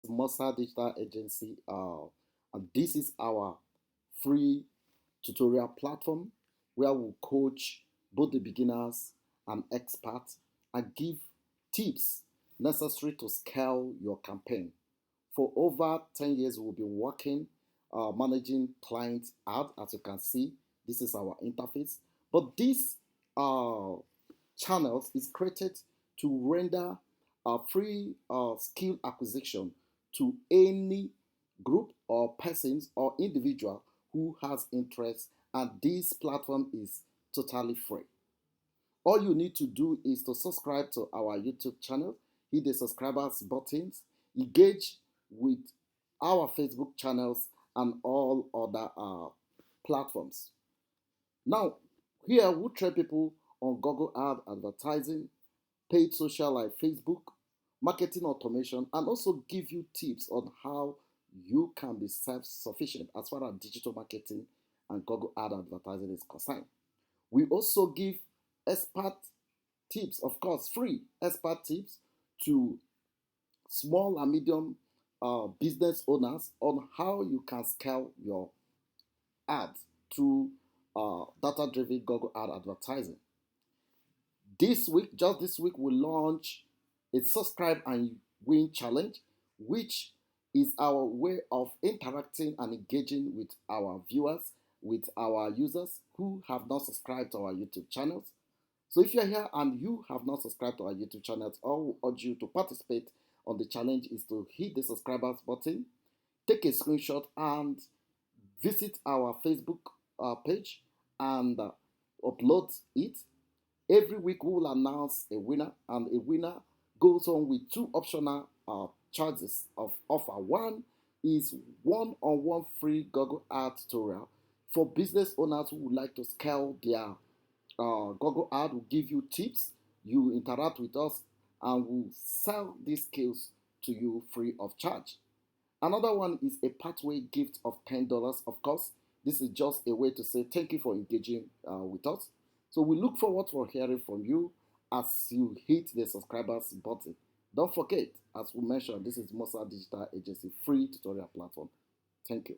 Mosa Digital Agency, and this is our free tutorial platform where we coach both the beginners and experts and give tips necessary to scale your campaign. For over 10 years, we've been working, managing client ad. As you can see, this is our interface. But this uh, channels is created to render free skill acquisition to any group or persons or individual who has interest, and this platform is totally free. All you need to do is to subscribe to our YouTube channel, hit the subscribers buttons, engage with our Facebook channels and all other platforms. Now, here we train people on Google ad advertising, paid social like Facebook, marketing automation, and also give you tips on how you can be self-sufficient as far as digital marketing and Google ad advertising is concerned. We also give expert tips, of course, free expert tips to small and medium business owners on how you can scale your ads through data-driven Google ad advertising. This week, just this week, we launch a subscribe and win challenge, which is our way of interacting and engaging with our viewers, with our users who have not subscribed to our YouTube channels. So if you're here and you have not subscribed to our YouTube channels, all we urge you to participate on the challenge is to hit the subscribers button, take a screenshot, and visit our Facebook page and upload it. Every week we will announce a winner, and a winner goes on with two optional charges of offer. One is one-on-one free Google ad tutorial for business owners who would like to scale their Google ad. Will give you tips, you interact with us, and we'll sell these skills to you free of charge. Another one is a pathway gift of $10. Of course, this is just a way to say thank you for engaging with us. So we look forward for hearing from you as you hit the subscribers button. Don't forget, as we mentioned, this is Mosa Digital Agency free tutorial platform. Thank you.